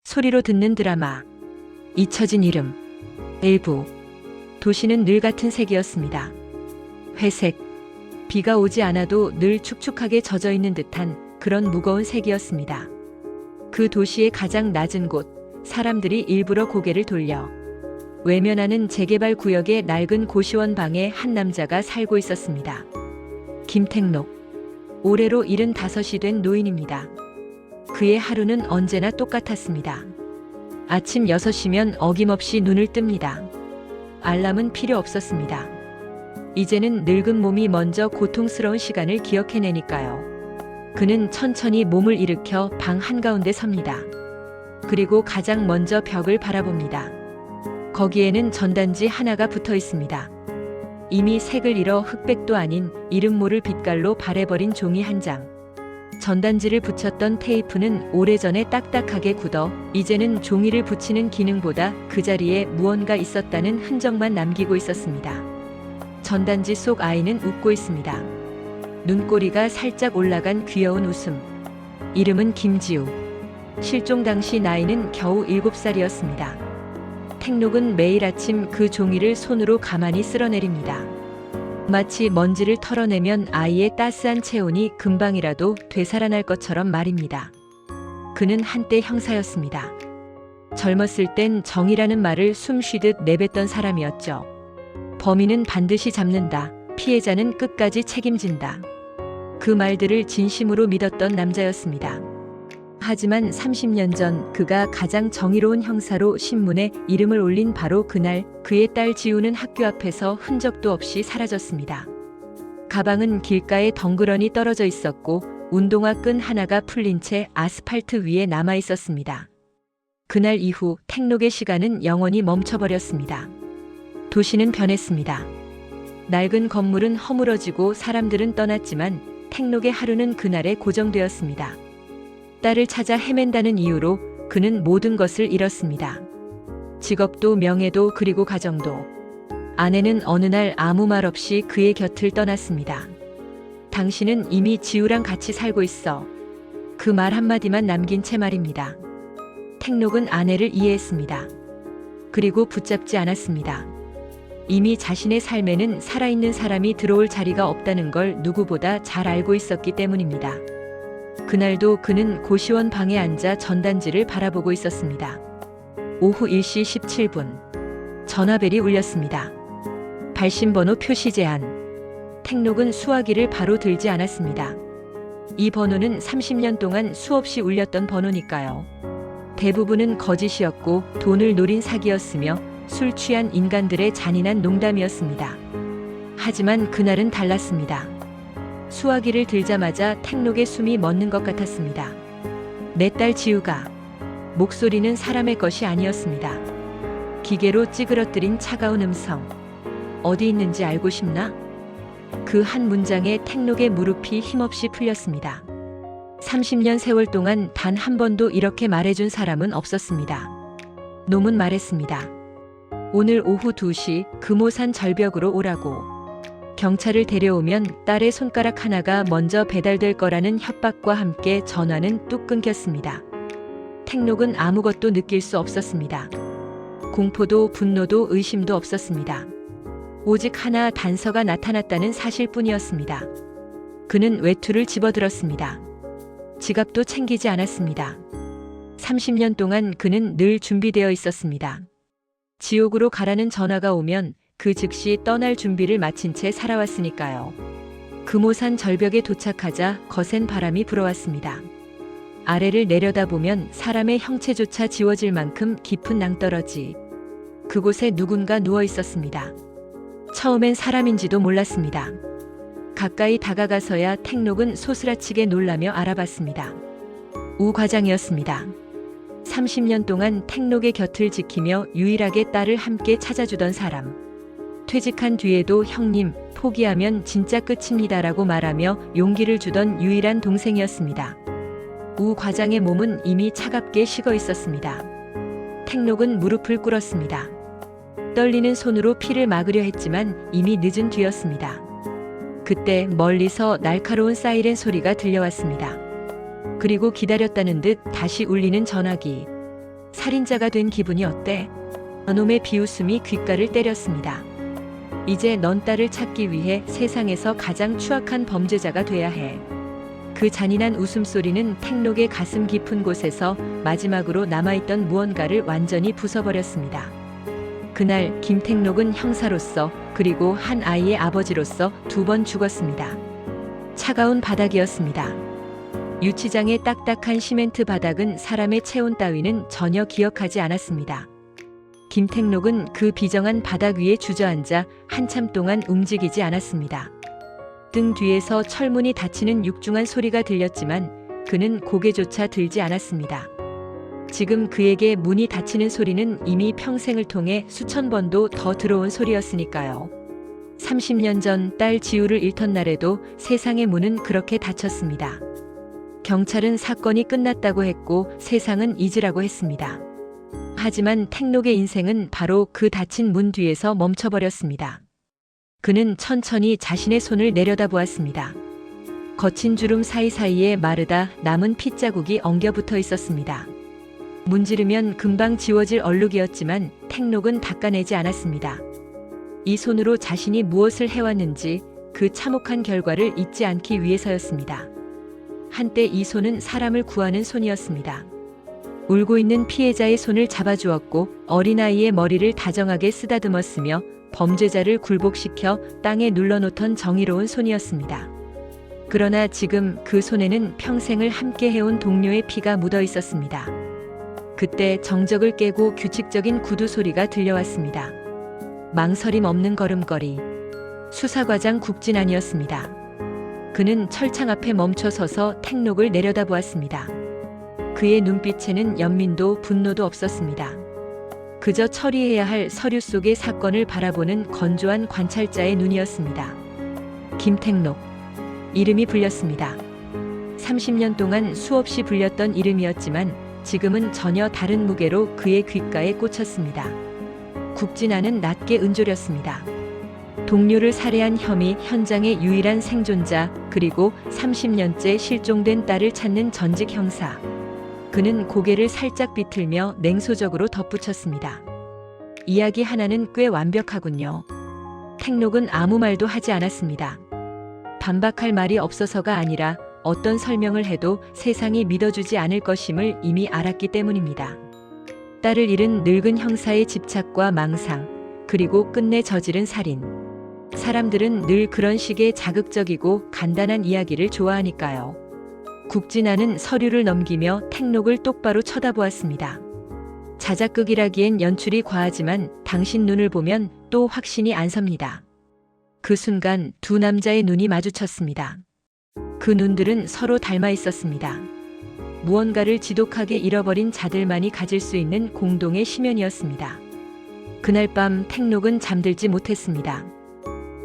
소리로 듣는 드라마 잊혀진 이름 일부. 도시는 늘 같은 색이었습니다. 회색. 비가 오지 않아도 늘 축축하게 젖어 있는 듯한 그런 무거운 색이었습니다. 그 도시의 가장 낮은 곳, 사람들이 일부러 고개를 돌려 외면하는 재개발 구역의 낡은 고시원 방에 한 남자가 살고 있었습니다. 김택록. 올해로 75이 된 노인입니다. 그의 하루는 언제나 똑같았습니다. 아침 6시면 어김없이 눈을 뜹니다. 알람은 필요 없었습니다. 이제는 늙은 몸이 먼저 고통스러운 시간을 기억해내니까요. 그는 천천히 몸을 일으켜 방 한가운데 섭니다. 그리고 가장 먼저 벽을 바라봅니다. 거기에는 전단지 하나가 붙어 있습니다. 이미 색을 잃어 흑백도 아닌 이름 모를 빛깔로 바래버린 종이 한 장. 전단지를 붙였던 테이프는 오래전에 딱딱하게 굳어 이제는 종이를 붙이는 기능보다 그 자리에 무언가 있었다는 흔적만 남기고 있었습니다. 전단지 속 아이는 웃고 있습니다. 눈꼬리가 살짝 올라간 귀여운 웃음. 이름은 김지우. 실종 당시 나이는 겨우 7살이었습니다. 택록은 매일 아침 그 종이를 손으로 가만히 쓸어내립니다. 마치 먼지를 털어내면 아이의 따스한 체온이 금방이라도 되살아날 것처럼 말입니다. 그는 한때 형사였습니다. 젊었을 땐 정의라는 말을 숨쉬듯 내뱉던 사람이었죠. 범인은 반드시 잡는다. 피해자는 끝까지 책임진다. 그 말들을 진심으로 믿었던 남자였습니다. 하지만 30년 전 그가 가장 정의로운 형사로 신문에 이름을 올린 바로 그날 그의 딸 지우는 학교 앞에서 흔적도 없이 사라졌습니다. 가방은 길가에 덩그러니 떨어져 있었고 운동화 끈 하나가 풀린 채 아스팔트 위에 남아 있었습니다. 그날 이후 택록의 시간은 영원히 멈춰버렸습니다. 도시는 변했습니다. 낡은 건물은 허물어지고 사람들은 떠났지만 택록의 하루는 그날에 고정되었습니다. 딸을 찾아 헤맨다는 이유로 그는 모든 것을 잃었습니다. 직업도 명예도 그리고 가정도. 아내는 어느 날 아무 말 없이 그의 곁을 떠났습니다. 당신은 이미 지우랑 같이 살고 있어. 그 말 한마디만 남긴 채 말입니다. 택록은 아내를 이해했습니다. 그리고 붙잡지 않았습니다. 이미 자신의 삶에는 살아있는 사람이 들어올 자리가 없다는 걸 누구보다 잘 알고 있었기 때문입니다. 그날도 그는 고시원 방에 앉아 전단지를 바라보고 있었습니다. 오후 1시 17분. 전화벨이 울렸습니다. 발신번호 표시 제한. 택록은 수화기를 바로 들지 않았습니다. 이 번호는 30년 동안 수없이 울렸던 번호니까요. 대부분은 거짓이었고 돈을 노린 사기였으며 술 취한 인간들의 잔인한 농담이었습니다. 하지만 그날은 달랐습니다. 수화기를 들자마자 택록의 숨이 멎는 것 같았습니다. 내 딸 지우가. 목소리는 사람의 것이 아니었습니다. 기계로 찌그러뜨린 차가운 음성. 어디 있는지 알고 싶나? 그 한 문장에 택록의 무릎이 힘없이 풀렸습니다. 30년 세월 동안 단 한 번도 이렇게 말해준 사람은 없었습니다. 놈은 말했습니다. 오늘 오후 2시 금오산 절벽으로 오라고. 경찰을 데려오면 딸의 손가락 하나가 먼저 배달될 거라는 협박과 함께 전화는 뚝 끊겼습니다. 택록은 아무것도 느낄 수 없었습니다. 공포도 분노도 의심도 없었습니다. 오직 하나 단서가 나타났다는 사실뿐이었습니다. 그는 외투를 집어들었습니다. 지갑도 챙기지 않았습니다. 30년 동안 그는 늘 준비되어 있었습니다. 지옥으로 가라는 전화가 오면 그 즉시 떠날 준비를 마친 채 살아왔으니까요. 금오산 절벽에 도착하자 거센 바람이 불어왔습니다. 아래를 내려다보면 사람의 형체조차 지워질 만큼 깊은 낭떠러지. 그곳에 누군가 누워 있었습니다. 처음엔 사람인지도 몰랐습니다. 가까이 다가가서야 택록은 소스라치게 놀라며 알아봤습니다. 우 과장이었습니다. 30년 동안 택록의 곁을 지키며 유일하게 딸을 함께 찾아주던 사람. 퇴직한 뒤에도 형님, 포기하면 진짜 끝입니다라고 말하며 용기를 주던 유일한 동생이었습니다. 우 과장의 몸은 이미 차갑게 식어 있었습니다. 택록은 무릎을 꿇었습니다. 떨리는 손으로 피를 막으려 했지만 이미 늦은 뒤였습니다. 그때 멀리서 날카로운 사이렌 소리가 들려왔습니다. 그리고 기다렸다는 듯 다시 울리는 전화기. 살인자가 된 기분이 어때? 놈의 비웃음이 귓가를 때렸습니다. 이제 넌 딸을 찾기 위해 세상에서 가장 추악한 범죄자가 돼야 해. 그 잔인한 웃음소리는 택록의 가슴 깊은 곳에서 마지막으로 남아있던 무언가를 완전히 부숴버렸습니다. 그날 김택록은 형사로서 그리고 한 아이의 아버지로서 2번 죽었습니다. 차가운 바닥이었습니다. 유치장의 딱딱한 시멘트 바닥은 사람의 체온 따위는 전혀 기억하지 않았습니다. 김택록은 그 비정한 바닥 위에 주저앉아 한참 동안 움직이지 않았습니다. 등 뒤에서 철문이 닫히는 육중한 소리가 들렸지만 그는 고개조차 들지 않았습니다. 지금 그에게 문이 닫히는 소리는 이미 평생을 통해 수천 번도 더 들어온 소리였으니까요. 30년 전 딸 지우를 잃던 날에도 세상의 문은 그렇게 닫혔습니다. 경찰은 사건이 끝났다고 했고 세상은 잊으라고 했습니다. 하지만 택록의 인생은 바로 그 닫힌 문 뒤에서 멈춰버렸습니다. 그는 천천히 자신의 손을 내려다보았습니다. 거친 주름 사이사이에 마르다 남은 핏자국이 엉겨붙어 있었습니다. 문지르면 금방 지워질 얼룩이었지만 택록은 닦아내지 않았습니다. 이 손으로 자신이 무엇을 해왔는지 그 참혹한 결과를 잊지 않기 위해서였습니다. 한때 이 손은 사람을 구하는 손이었습니다. 울고 있는 피해자의 손을 잡아주었고 어린아이의 머리를 다정하게 쓰다듬었으며 범죄자를 굴복시켜 땅에 눌러놓던 정의로운 손이었습니다. 그러나 지금 그 손에는 평생을 함께 해온 동료의 피가 묻어 있었습니다. 그때 정적을 깨고 규칙적인 구두 소리가 들려왔습니다. 망설임 없는 걸음걸이. 수사과장 국진안이었습니다. 그는 철창 앞에 멈춰 서서 택록을 내려다보았습니다. 그의 눈빛에는 연민도 분노도 없었습니다. 그저 처리해야 할 서류 속의 사건을 바라보는 건조한 관찰자의 눈이었습니다. 김택록. 이름이 불렸습니다. 30년 동안 수없이 불렸던 이름이었지만 지금은 전혀 다른 무게로 그의 귓가에 꽂혔습니다. 국진안은 낮게 은조렸습니다. 동료를 살해한 혐의 현장의 유일한 생존자 그리고 30년째 실종된 딸을 찾는 전직 형사. 그는 고개를 살짝 비틀며 냉소적으로 덧붙였습니다. 이야기 하나는 꽤 완벽하군요. 택록은 아무 말도 하지 않았습니다. 반박할 말이 없어서가 아니라 어떤 설명을 해도 세상이 믿어주지 않을 것임을 이미 알았기 때문입니다. 딸을 잃은 늙은 형사의 집착과 망상, 그리고 끝내 저지른 살인. 사람들은 늘 그런 식의 자극적이고 간단한 이야기를 좋아하니까요. 국진안은 서류를 넘기며 택록을 똑바로 쳐다보았습니다. 자작극이라기엔 연출이 과하지만 당신 눈을 보면 또 확신이 안 섭니다. 그 순간 두 남자의 눈이 마주쳤습니다. 그 눈들은 서로 닮아 있었습니다. 무언가를 지독하게 잃어버린 자들만이 가질 수 있는 공동의 심연이었습니다. 그날 밤 택록은 잠들지 못했습니다.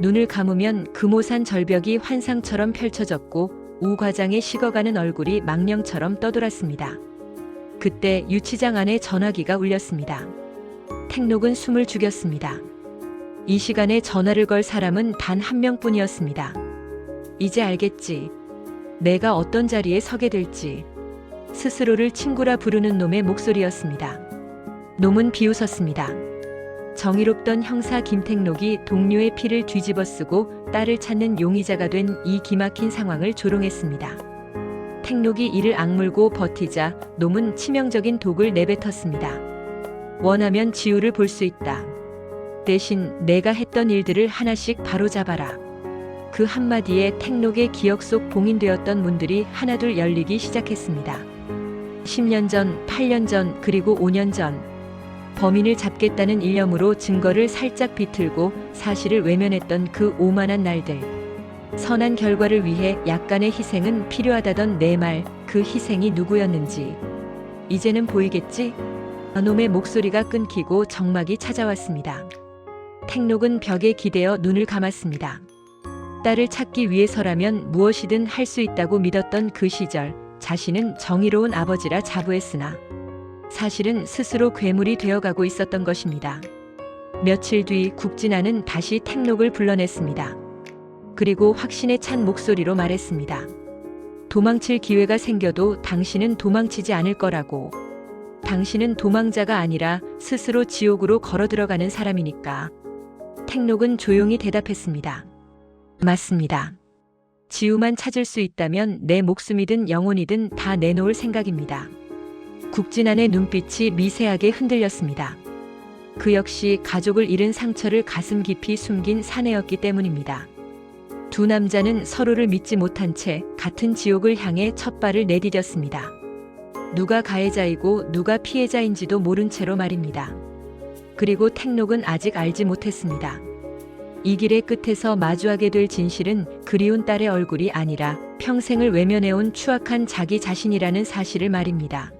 눈을 감으면 금오산 절벽이 환상처럼 펼쳐졌고 우 과장의 식어가는 얼굴이 망령처럼 떠돌았습니다. 그때 유치장 안에 전화기가 울렸습니다. 택록은 숨을 죽였습니다. 이 시간에 전화를 걸 사람은 단 한 명뿐이었습니다. 이제 알겠지. 내가 어떤 자리에 서게 될지. 스스로를 친구라 부르는 놈의 목소리였습니다. 놈은 비웃었습니다. 정의롭던 형사 김택록이 동료의 피를 뒤집어 쓰고 딸을 찾는 용의자가 된 이 기막힌 상황을 조롱했습니다. 택록이 이를 악물고 버티자 놈은 치명적인 독을 내뱉었습니다. 원하면 지우를 볼 수 있다. 대신 내가 했던 일들을 하나씩 바로잡아라. 그 한마디에 택록의 기억 속 봉인되었던 문들이 하나둘 열리기 시작했습니다. 10년 전, 8년 전, 그리고 5년 전. 범인을 잡겠다는 일념으로 증거를 살짝 비틀고 사실을 외면했던 그 오만한 날들. 선한 결과를 위해 약간의 희생은 필요하다던 내 말, 그 희생이 누구였는지. 이제는 보이겠지? 놈의 목소리가 끊기고 정막이 찾아왔습니다. 택록은 벽에 기대어 눈을 감았습니다. 딸을 찾기 위해서라면 무엇이든 할 수 있다고 믿었던 그 시절, 자신은 정의로운 아버지라 자부했으나 사실은 스스로 괴물이 되어가고 있었던 것입니다. 며칠 뒤 국진안은 다시 택록을 불러냈습니다. 그리고 확신에 찬 목소리로 말했습니다. 도망칠 기회가 생겨도 당신은 도망치지 않을 거라고. 당신은 도망자가 아니라 스스로 지옥으로 걸어 들어가는 사람이니까. 택록은 조용히 대답했습니다. 맞습니다. 지우만 찾을 수 있다면 내 목숨이든 영혼이든 다 내놓을 생각입니다. 국진안의 눈빛이 미세하게 흔들렸습니다. 그 역시 가족을 잃은 상처를 가슴 깊이 숨긴 사내였기 때문입니다. 두 남자는 서로를 믿지 못한 채 같은 지옥을 향해 첫 발을 내디뎠습니다. 누가 가해자이고 누가 피해자인지도 모른 채로 말입니다. 그리고 택록은 아직 알지 못했습니다. 이 길의 끝에서 마주하게 될 진실은 그리운 딸의 얼굴이 아니라 평생을 외면해온 추악한 자기 자신이라는 사실을 말입니다.